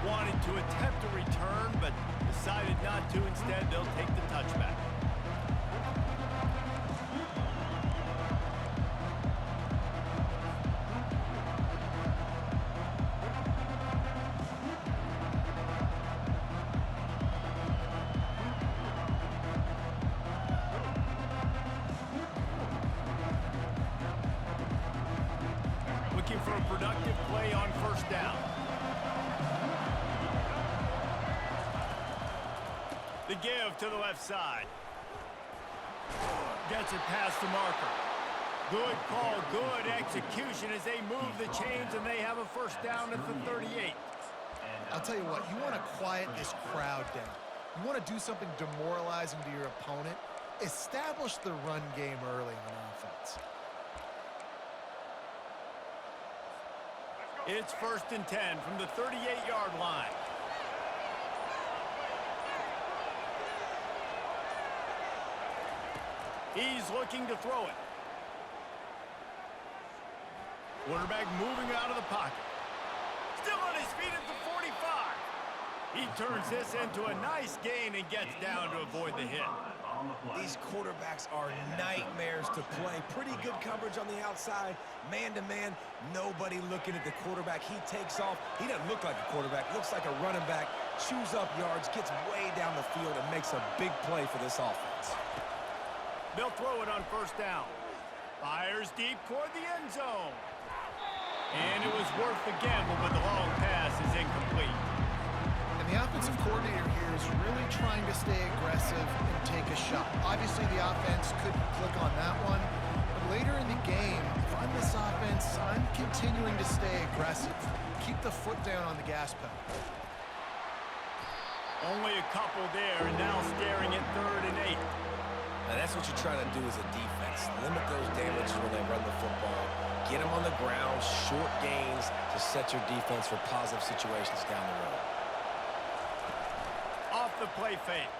wanted to attempt a return, but decided not to. Instead, they'll take the touchback. Looking for a productive play on first down. The give to the left side. Gets it past the marker. Good call, good execution as they move the chains and they have a first down at the 38. I'll tell you what, you want to quiet this crowd down. You want to do something demoralizing to your opponent. Establish the run game early on offense. It's 1st and 10 from the 38-yard line. He's looking to throw it. Quarterback moving out of the pocket. Still on his feet at the 45. He turns this into a nice gain and gets down to avoid the hit. These quarterbacks are nightmares to play. Pretty good coverage on the outside. Man-to-man, nobody looking at the quarterback. He takes off. He doesn't look like a quarterback. Looks like a running back. Chews up yards, gets way down the field, and makes a big play for this offense. They'll throw it on first down. Fires deep toward the end zone. And it was worth the gamble, but the long pass is incomplete. And the offensive coordinator here is really trying to stay aggressive and take a shot. Obviously, the offense couldn't click on that one. But later in the game, if I'm this offense, I'm continuing to stay aggressive. Keep the foot down on the gas pedal. Only a couple there, and now staring at 3rd and 8. Now that's what you're trying to do as a defense. Limit those damages when they run the football. Get them on the ground, short gains to set your defense for positive situations down the road. Off the play fake.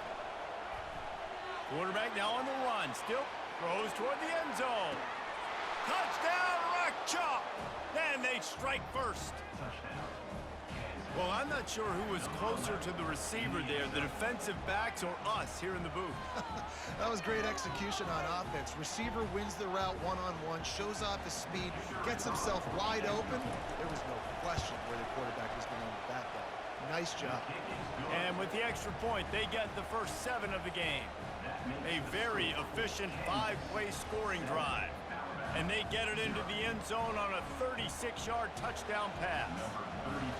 Quarterback now on the run. Still throws toward the end zone. Touchdown, Rock Chalk. And they strike first. Well, I'm not sure who was closer to the receiver there, the defensive backs or us here in the booth. That was great execution on offense. Receiver wins the route one-on-one, shows off his speed, gets himself wide open. There was no question where the quarterback was going with that ball. Nice job. And with the extra point, they get the first 7 of the game. A very efficient 5-play scoring drive. And they get it into the end zone on a 36-yard touchdown pass.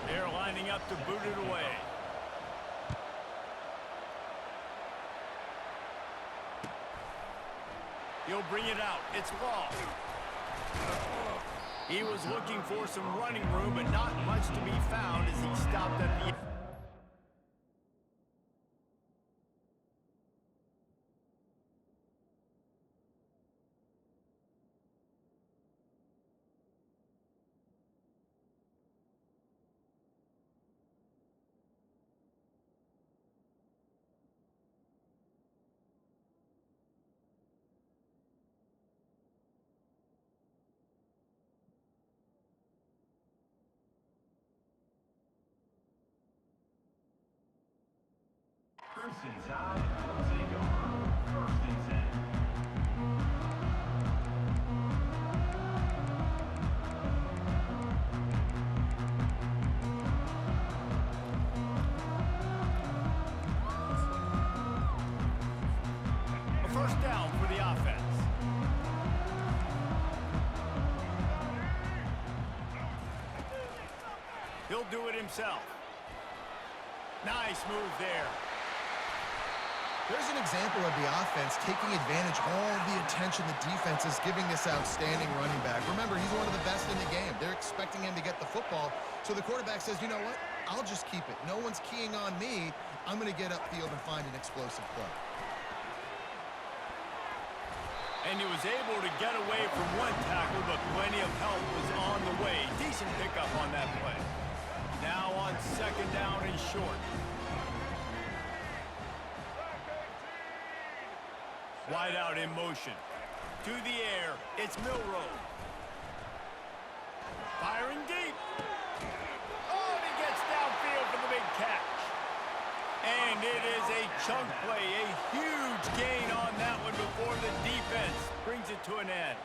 They're lining up to boot it away. He'll bring it out. It's Law. He was looking for some running room, but not much to be found as he stopped at the... First and 10. Will take over. 1st and 10. A first down for the offense. He'll do it himself. Nice move there. There's an example of the offense taking advantage of all the attention the defense is giving this outstanding running back. Remember, he's one of the best in the game. They're expecting him to get the football. So the quarterback says, you know what? I'll just keep it. No one's keying on me. I'm going to get upfield and find an explosive play. And he was able to get away from one tackle, but plenty of help was on the way. Decent pickup on that play. Now on 2nd down and short. Wide out in motion. To the air, it's Milroe. Firing deep. Oh, and he gets downfield for the big It is a chunk play, a huge gain on that one before the defense brings it to an end.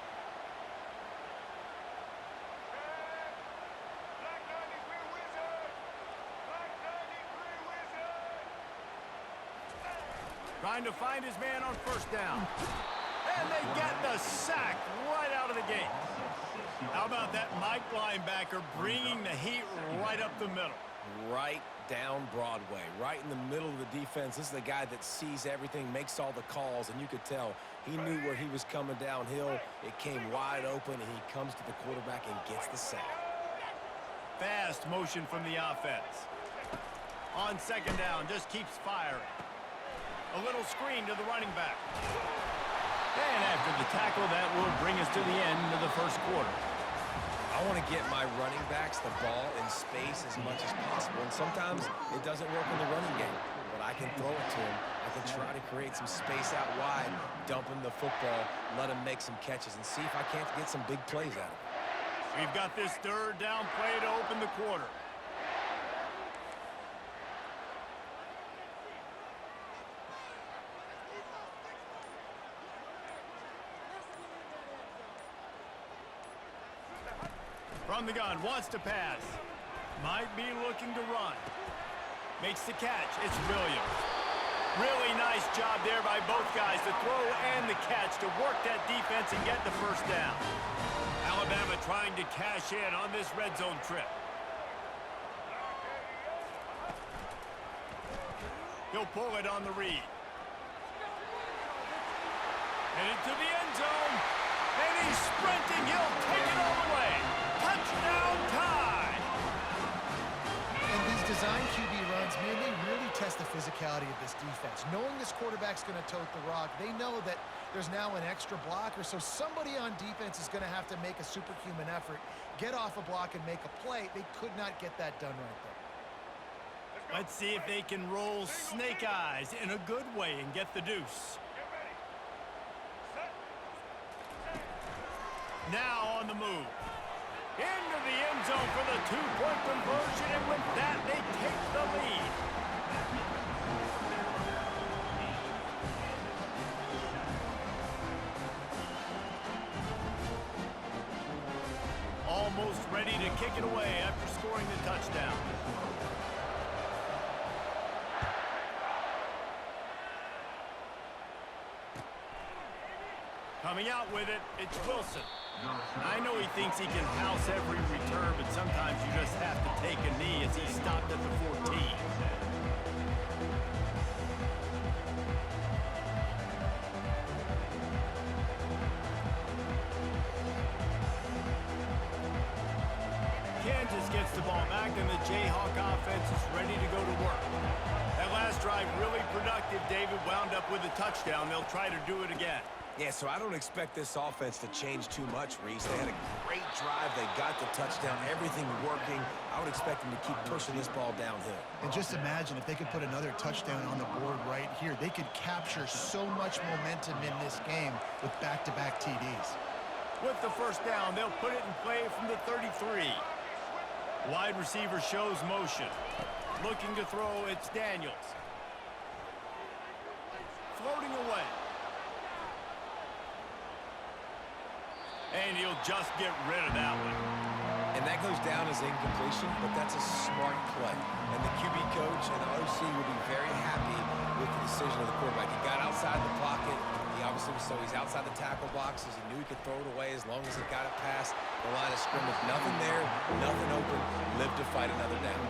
Trying to find his man on first down. And they get the sack right out of the gate. How about that Mike linebacker bringing the heat right up the middle? Right down Broadway, right in the middle of the defense. This is the guy that sees everything, makes all the calls, and you could tell he knew where he was coming downhill. It came wide open, and he comes to the quarterback and gets the sack. Fast motion from the offense. On second down, just keeps firing. A little screen to the running back. And after the tackle, that will bring us to the end of the first quarter. I want to get my running backs the ball in space as much as possible, and sometimes it doesn't work in the running game, but I can throw it to him. I can try to create some space out wide, dump him the football, let him make some catches, and see if I can't get some big plays out of him. We've got this third down play to open the quarter. From the gun, wants to pass. Might be looking to run. Makes the catch. It's Williams. Really nice job there by both guys, the throw and the catch, to work that defense and get the first down. Alabama trying to cash in on this red zone trip. He'll pull it on the read. Headed to the end zone. And he's sprinting. He'll take it all the way. Touchdown time! And these design QB runs, man, they really test the physicality of this defense. Knowing this quarterback's going to tote the rock, they know that there's now an extra blocker, so somebody on defense is going to have to make a superhuman effort, get off a block and make a play. They could not get that done right there. Let's see if they can roll snake eyes in a good way and get the deuce. Now on the move. Into the end zone for the two-point conversion, and with that, they take the lead. Almost ready to kick it away after scoring the touchdown. Coming out with it, it's Wilson. I know he thinks he can house every return, but sometimes you just have to take a knee as he stopped at the 14. Kansas gets the ball back, and the Jayhawk offense is ready to go to work. That last drive really productive. David wound up with a touchdown. They'll try to do it again. Yeah, so I don't expect this offense to change too much, Reese. They had a great drive. They got the touchdown. Everything working. I would expect them to keep pushing this ball downhill. And just imagine if they could put another touchdown on the board right here. They could capture so much momentum in this game with back-to-back TDs. With the first down, they'll put it in play from the 33. Wide receiver shows motion. Looking to throw, it's Daniels. Floating away. And he'll just get rid of that one. And that goes down as incompletion, but that's a smart play. And the QB coach and the OC will be very happy with the decision of the quarterback. He got outside the pocket. He obviously was, so he's outside the tackle boxes. He knew he could throw it away as long as he got it past the line of scrimmage. Nothing there, nothing open. Live to fight another down.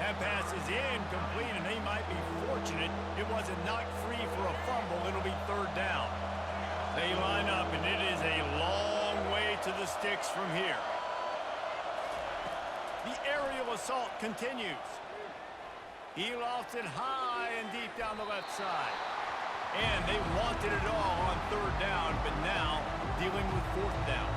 That pass is incomplete, and they might be fortunate it wasn't knocked free for a fumble. It'll be third down. They line up, and it is a long way to the sticks from here. The aerial assault continues. He lofts it high and deep down the left side. And they wanted it all on third down, but now dealing with fourth down.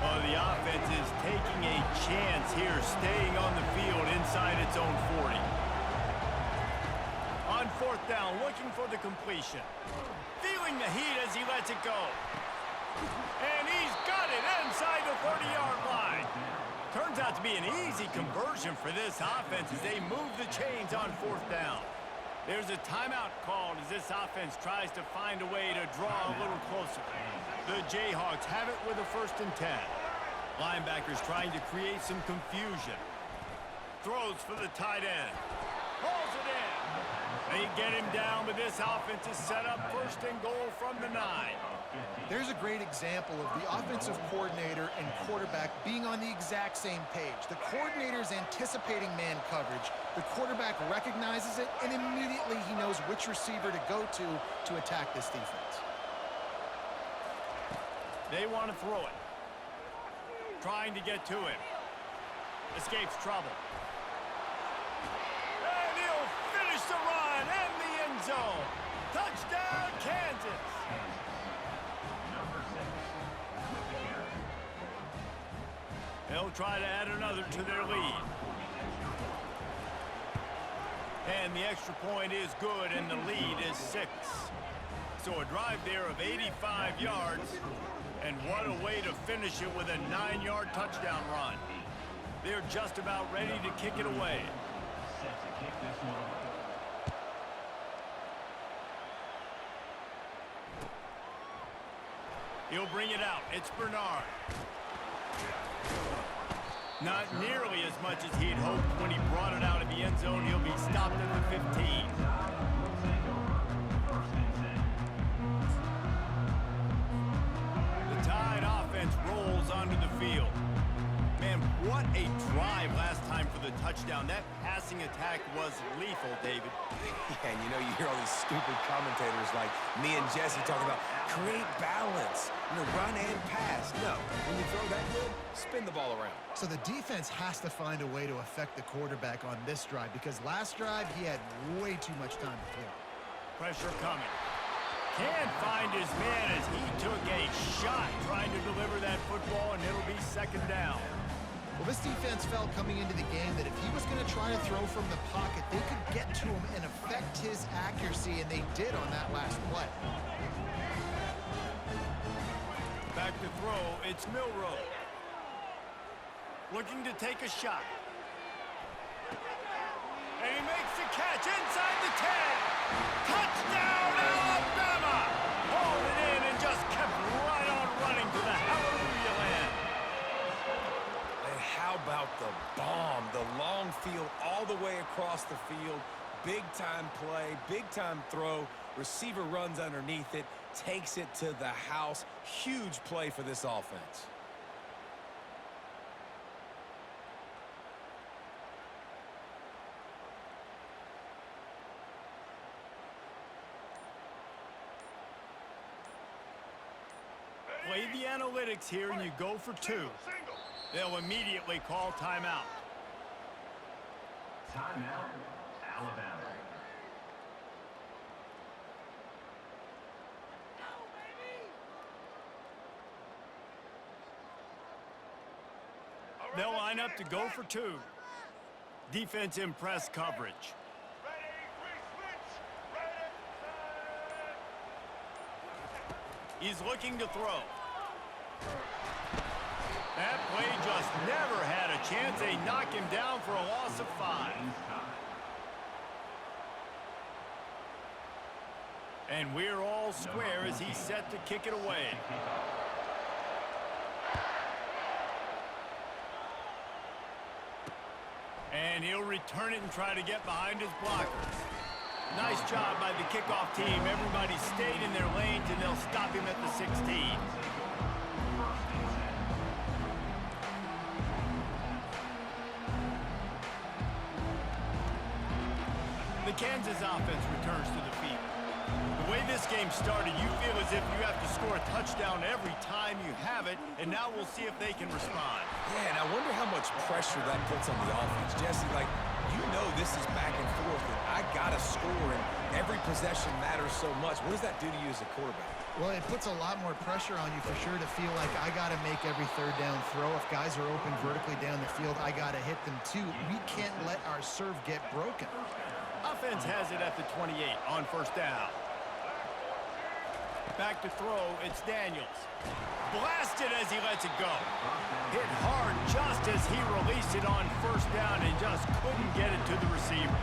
Well, the offense is taking a chance here, staying on the field inside its own 40. On fourth down, looking for the completion. Feeling the heat as he lets it go. And he's got it inside the 30-yard line. Turns out to be an easy conversion for this offense as they move the chains on 4th down. There's a timeout called as this offense tries to find a way to draw a little closer. The Jayhawks have it with a 1st and 10. Linebackers trying to create some confusion. Throws for the tight end. Pulls it in. They get him down, but this offense is set up 1st and goal from the 9. There's a great example of the offensive coordinator and quarterback being on the exact same page. The coordinator's anticipating man coverage. The quarterback recognizes it, and immediately he knows which receiver to go to attack this defense. They want to throw it. Trying to get to him. Escapes trouble. And he'll finish the run in the end zone. Touchdown, Kansas. They'll try to add another to their lead. And the extra point is good, and the lead is 6. So a drive there of 85 yards, and what a way to finish it with a 9-yard touchdown run. They're just about ready to kick it away. Set to kick this one away. He'll bring it out. It's Bernard. Not nearly as much as he'd hoped when he brought it out of the end zone. He'll be stopped at the 15. The Tide offense rolls onto the field. Man, what a drive last time for the touchdown. That passing attack was lethal, David. Yeah, and you know, you hear all these stupid commentators like me and Jesse talking about create balance, run and pass. No, when you throw that good, spin the ball around. So the defense has to find a way to affect the quarterback on this drive, because last drive he had way too much time to throw. Pressure coming. Can't find his man as he took a shot trying to deliver that football, and it'll be 2nd down. Well, this defense felt coming into the game that if he was going to try to throw from the pocket, they could get to him and affect his accuracy, and they did on that last play. Back to throw, it's Milroe. Looking to take a shot. And he makes the catch inside the 10. Touchdown, Alabama! Hauled it in and just kept right on running to the hallelujah land. And how about the bomb? The long field all the way across the field. Big-time play, big-time throw. Receiver runs underneath it, takes it to the house. Huge play for this offense. Play the analytics here and you go for 2. They'll immediately call timeout. Timeout, Alabama. They'll line up to go for 2. Defense in press coverage. He's looking to throw. That play just never had a chance. They knock him down for a loss of 5. And we're all square as he's set to kick it away. And he'll return it and try to get behind his blockers. Nice job by the kickoff team. Everybody stayed in their lanes, and they'll stop him at the 16. The Kansas offense returns to the field. The way this game started, you feel as if you have to score a touchdown every time you have it, and now we'll see if they can respond. Yeah, and I wonder how much pressure that puts on the offense. Jesse, like, you know this is back and forth, and I got to score, and every possession matters so much. What does that do to you as a quarterback? Well, it puts a lot more pressure on you for sure to feel like I got to make every 3rd down throw. If guys are open vertically down the field, I got to hit them too. We can't let our serve get broken. Offense has it at the 28 on 1st down. Back to throw, it's Daniels. Blasted as he lets it go. Hit hard just as he released it on first down and just couldn't get it to the receiver.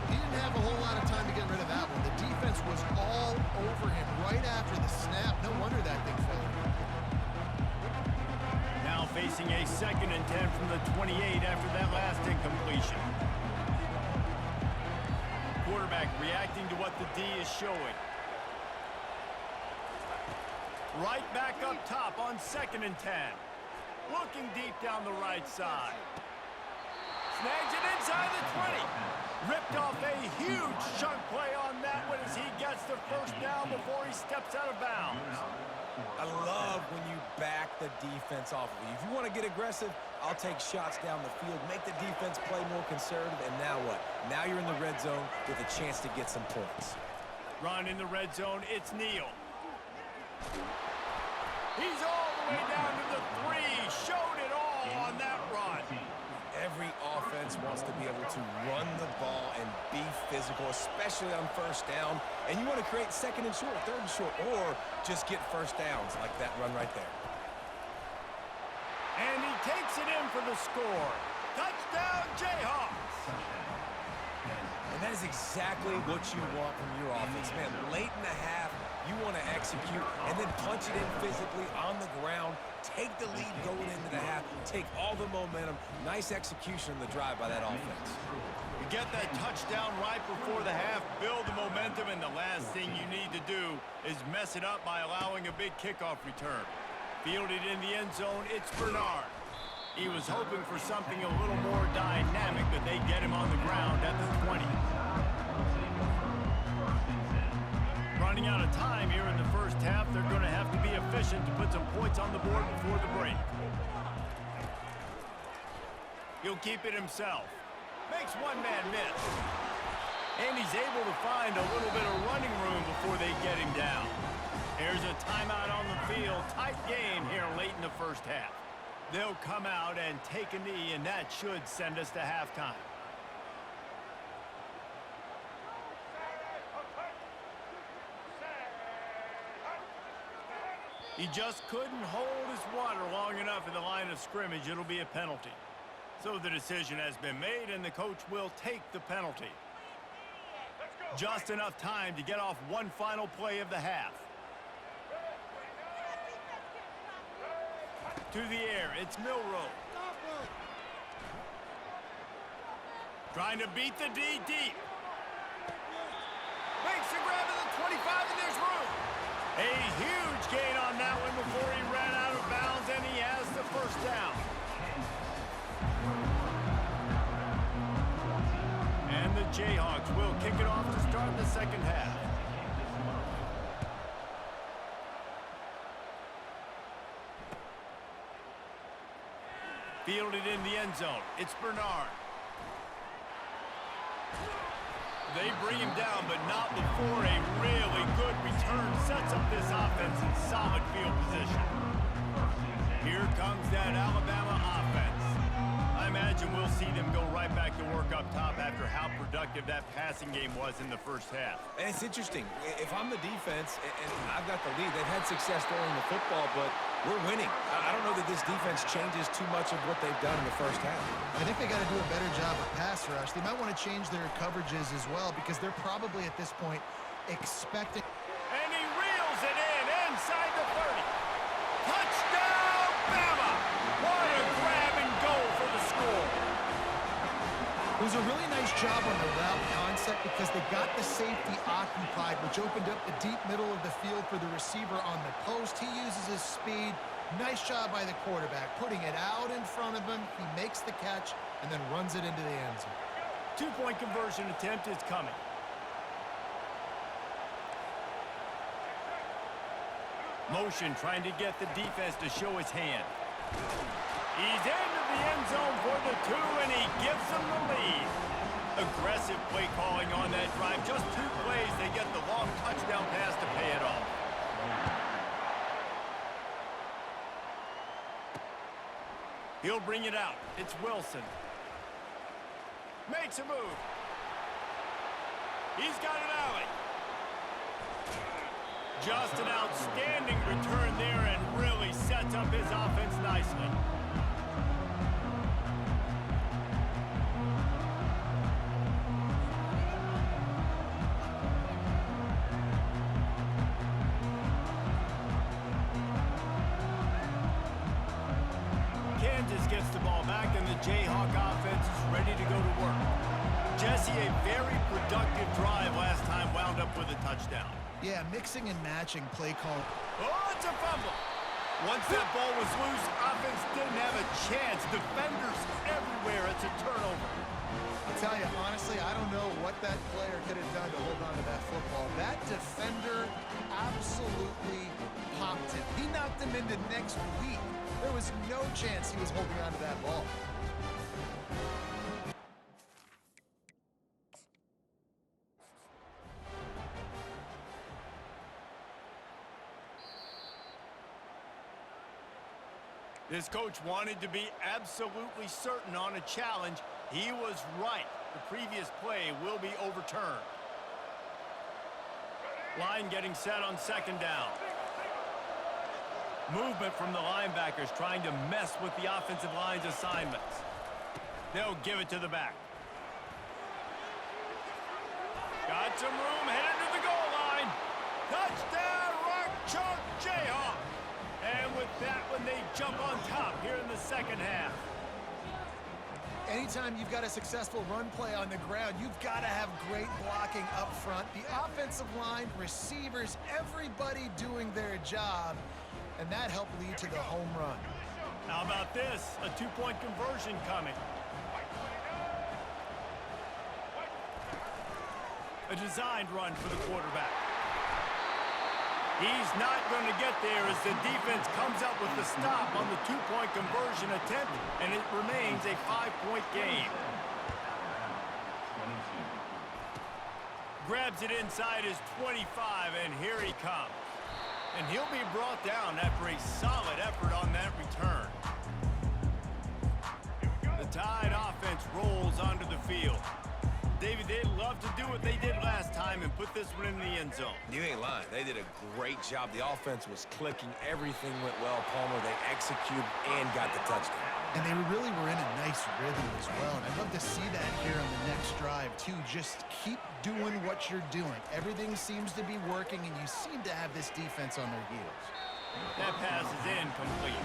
He didn't have a whole lot of time to get rid of that one. The defense was all over him right after the snap. No wonder that thing fell. Now facing a 2nd and 10 from the 28 after that last incompletion. Quarterback reacting to what the D is showing. Right back up top on 2nd and 10. Looking deep down the right side. Snags it inside the 20. Ripped off a huge chunk play on that one as he gets the first down before he steps out of bounds. I love when you back the defense off of you. If you want to get aggressive, I'll take shots down the field, make the defense play more conservative, and now what? Now you're in the red zone with a chance to get some points. Run in the red zone, it's Neal. He's all the way down to the 3. Showed it all on that run. Every offense wants to be able to run the ball and be physical, especially on first down. And you want to create 2nd and short, 3rd and short, or just get first downs like that run right there. And he takes it in for the score. Touchdown, Jayhawks. And that is exactly what you want from your offense, man. Late in the half, you want to execute and then punch it in physically on the ground, take the lead going into the half, take all the momentum. Nice execution on the drive by that offense. You get that touchdown right before the half, build the momentum, and the last thing you need to do is mess it up by allowing a big kickoff return. Fielded in the end zone, it's Bernard. He was hoping for something a little more dynamic, but they get him on the ground at the 20. Running out of time here in the first half, they're going to have to be efficient to put some points on the board before the break. He'll keep it himself. Makes one man miss. And he's able to find a little bit of running room before they get him down. There's a timeout on the field. Tight game here late in the first half. They'll come out and take a knee, and that should send us to halftime. He just couldn't hold his water long enough in the line of scrimmage. It'll be a penalty. So the decision has been made, and the coach will take the penalty. Just enough time to get off one final play of the half. To the air, it's Milroe. Trying to beat the D deep. Makes the grab at the 25, and there's room. A huge gain on that one before he ran out of bounds, and he has the first down. And the Jayhawks will kick it off to start the second half. Fielded in the end zone. It's Bernard. They bring him down, but not before a really good return sets up this offense in solid field position. Here comes that Alabama offense. I imagine we'll see them go right back to work up top after how productive that passing game was in the first half. And it's interesting. If I'm the defense and I've got the lead, they've had success throwing the football, but we're winning. I don't know that this defense changes too much of what they've done in the first half. I think they got to do a better job of pass rush. They might want to change their coverages as well because they're probably at this point expecting. And he reels it in inside the 30. Touchdown, Bama! What a grab and goal for the score. It was a really nice job on the route concept because they got the safety occupied, which opened up the deep middle of the field for the receiver on the post. He uses his speed. Nice job by the quarterback, putting it out in front of him. He makes the catch and then runs it into the end zone. Two-point conversion attempt is coming. Motion trying to get the defense to show his hand. He's into the end zone for the 2, and he gives them the lead. Aggressive play calling on that drive. Just 2 plays, they get the long touchdown pass to pay it off. He'll bring it out. It's Wilson. Makes a move. He's got an alley. Just an outstanding return there and really sets up his offense nicely. Kansas gets the ball back and the Jayhawk offense is ready to go to work. Jesse, a very productive drive last time wound up with a touchdown. Yeah, mixing and matching play call. Oh, it's a fumble. Once that ball was loose, offense didn't have a chance. Defenders everywhere. It's a turnover. I'll tell you, honestly, I don't know what that player could have done to hold on to that football. That defender absolutely popped him. He knocked him into next week. There was no chance he was holding on to that ball. This coach wanted to be absolutely certain on a challenge. He was right. The previous play will be overturned. Line getting set on second down. Movement from the linebackers trying to mess with the offensive line's assignments. They'll give it to the back. Got some room, headed to the goal line. Touchdown, Rock Chalk Jayhawk. And with that one, they jump on top here in the second half. Anytime you've got a successful run play on the ground, you've got to have great blocking up front. The offensive line, receivers, everybody doing their job, and that helped lead to the home run. How about this? A two-point conversion coming. A designed run for the quarterback. He's not going to get there as the defense comes up with the stop on the two-point conversion attempt, and it remains a 5-point game. Grabs it inside his 25, and here he comes. And he'll be brought down after a solid effort on that return. The Tide offense rolls onto the field. David, they'd love to do what they did last time and put this one in the end zone. You ain't lying. They did a great job. The offense was clicking. Everything went well, Palmer. They executed and got the touchdown. And they really were in a nice rhythm as well. And I'd love to see that here on the next drive, too. Just keep doing what you're doing. Everything seems to be working, and you seem to have this defense on their heels. That pass is incomplete.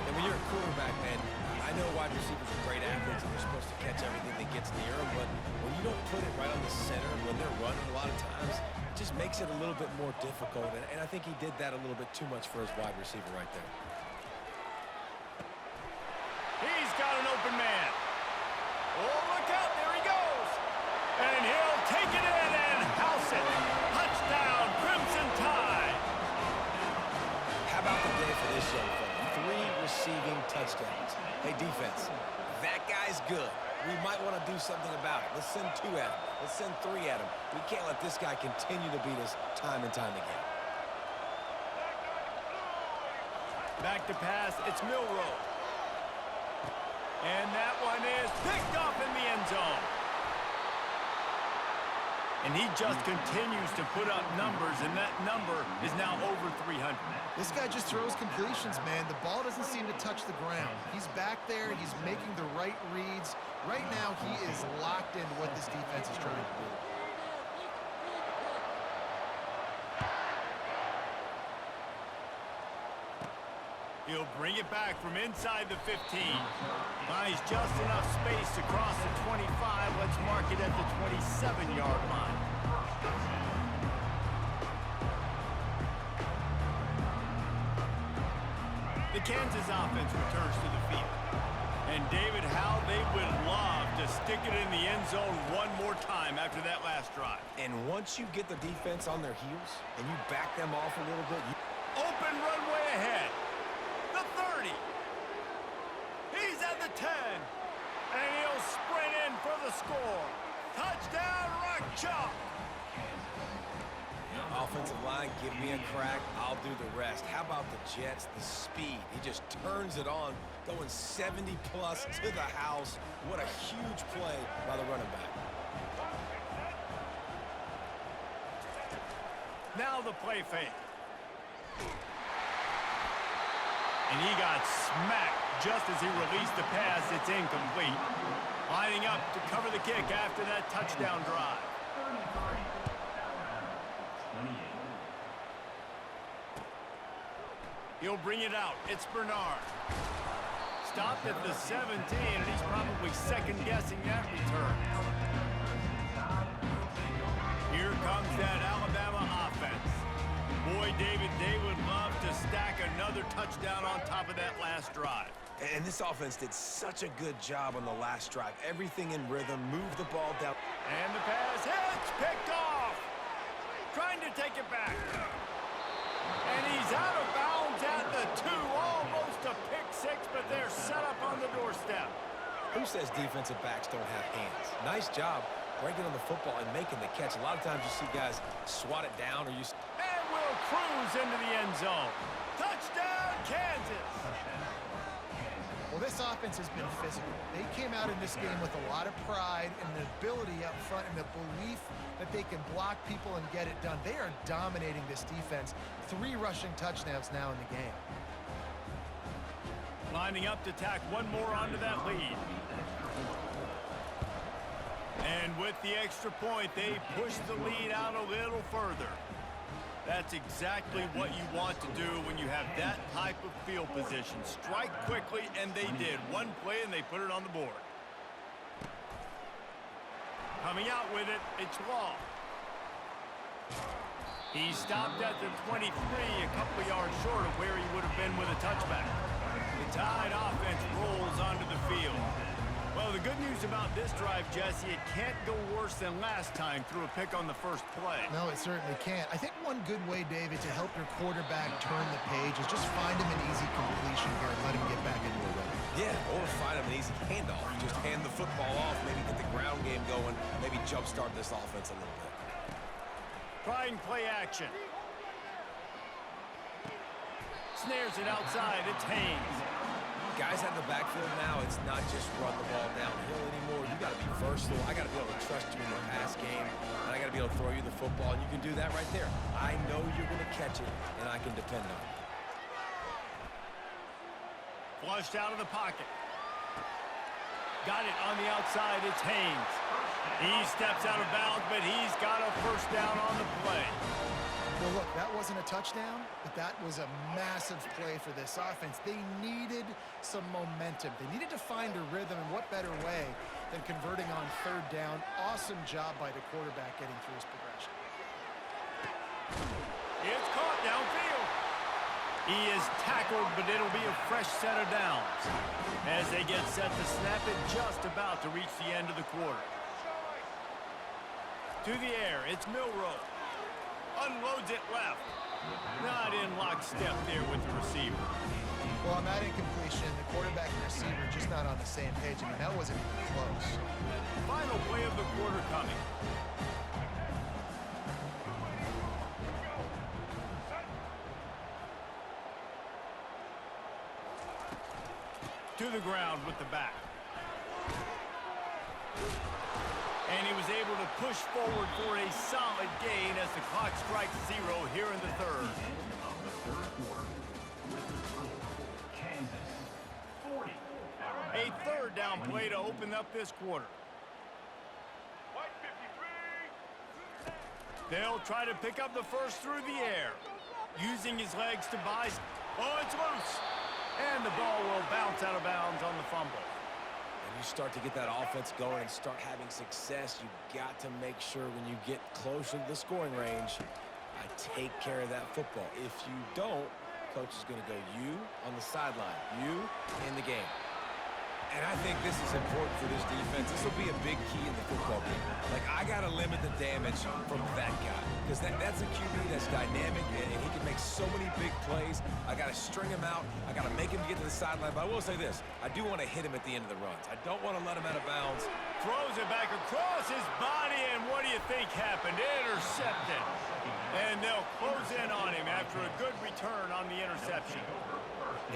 And when you're a quarterback, man, I know wide receivers are great athletes and they're supposed to catch everything that gets near them, but when you don't put it right on the center when they're running a lot of times, it just makes it a little bit more difficult. And I think he did that a little bit too much for his wide receiver right there. He's got an open man. Oh, look out. There he goes. And he'll take it in and house it. Touchdown, Crimson Tide. How about the day for this young fella? 3 receiving touchdowns. Hey, defense, that guy's good. We might want to do something about it. Let's send 2 at him. Let's send 3 at him. We can't let this guy continue to beat us time and time again. Back to pass. It's Milroe. And that one is picked off in the end zone. And he just continues to put up numbers, and that number is now over 300. This guy just throws completions, man. The ball doesn't seem to touch the ground. He's back there. He's making the right reads. Right now, he is locked into what this defense is trying to do. He'll bring it back from inside the 15. Buys just enough space to cross the 25. Let's mark it at the 27-yard line. The Kansas offense returns to the field. And David, how they would love to stick it in the end zone one more time after that last drive. And once you get the defense on their heels and you back them off a little bit, Open runway ahead. The 30. He's at the 10. And he'll sprint in for the score. Touchdown, Rock Chalk. offensive line, give me a crack, I'll do the rest. How about the Jets, the speed? He just turns it on, going 70-plus to the house. What a huge play by the running back. Now the play fake. And he got smacked just as he released the pass. It's incomplete. Lining up to cover the kick after that touchdown drive. 28. He'll bring it out. It's Bernard. Stopped at the 17, and he's probably second-guessing that return. Here comes that Alabama offense. Boy, David, they would love to stack another touchdown on top of that last drive. And this offense did such a good job on the last drive. Everything in rhythm, moved the ball down. And the pass hits, picked off. Trying to take it back. And he's out of bounds at the 2. Almost a pick six, but they're set up on the doorstep. Who says defensive backs don't have hands? Nice job breaking on the football and making the catch. A lot of times you see guys swat it down or you... And will cruise into the end zone. Touchdown, Kansas. Well, this offense has been physical. They came out in this game with a lot of pride and the ability up front and the belief that they can block people and get it done. They are dominating this defense. 3 rushing touchdowns now in the game. Lining up to tack one more onto that lead. And with the extra point, they push the lead out a little further. That's exactly what you want to do when you have that type of field position. Strike quickly, and they did. One play, and they put it on the board. Coming out with it, it's Law. He stopped at the 23, a couple of yards short of where he would have been with a touchback. The Tide offense rolls onto the field. Well, the good news about this drive, Jesse, it can't go worse than last time through a pick on the first play. No, it certainly can't. I think one good way, David, to help your quarterback turn the page is just find him an easy completion here and let him get back into a rhythm. Yeah, or find him an easy handoff. You just hand the football off, maybe get the ground game going, maybe jumpstart this offense a little bit. Trying play action. Snares it outside. It's Haynes. Guys out of the backfield now, it's not just run the ball downhill anymore. You got to be versatile. I got to be able to trust you in the pass game, and I got to be able to throw you the football, and you can do that right there. I know you're going to catch it, and I can depend on it. Flushed out of the pocket. Got it on the outside. It's Haynes. He steps out of bounds, but he's got a first down on the play. Well, look, that wasn't a touchdown, but that was a massive play for this offense. They needed some momentum. They needed to find a rhythm, and what better way than converting on 3rd down. Awesome job by the quarterback getting through his progression. It's caught downfield. He is tackled, but it'll be a fresh set of downs. As they get set to snap it, just about to reach the end of the quarter. To the air, it's Milroe. Unloads it left. Not in lockstep there with the receiver. Well, on that incompletion, the quarterback and receiver just not on the same page. I mean, that wasn't even close. Final play of the quarter coming. To the ground with the back. And he was able to push forward for a solid gain as the clock strikes 0 here in the 3rd. A 3rd down play to open up this quarter. They'll try to pick up the first through the air. Using his legs to buy. Oh, it's loose. And the ball will bounce out of bounds on the fumble. When you start to get that offense going and start having success, you got to make sure when you get closer to the scoring range, I take care of that football. If you don't, coach is going to go you on the sideline, you in the game. And I think this is important for this defense. This will be a big key in the football game. Like, I got to limit the damage from that guy. Because that's a QB that's dynamic, and he can make so many big plays. I got to string him out. I got to make him get to the sideline. But I will say this. I do want to hit him at the end of the runs. I don't want to let him out of bounds. Throws it back across his body, and what do you think happened? Intercepted. And they'll close in on him after a good return on the interception.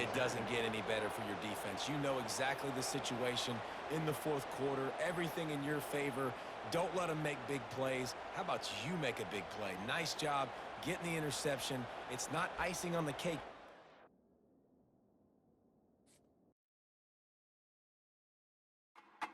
It doesn't get any better for your defense. You know exactly the situation in the 4th quarter. Everything in your favor. Don't let them make big plays. How about you make a big play? Nice job getting the interception. It's not icing on the cake.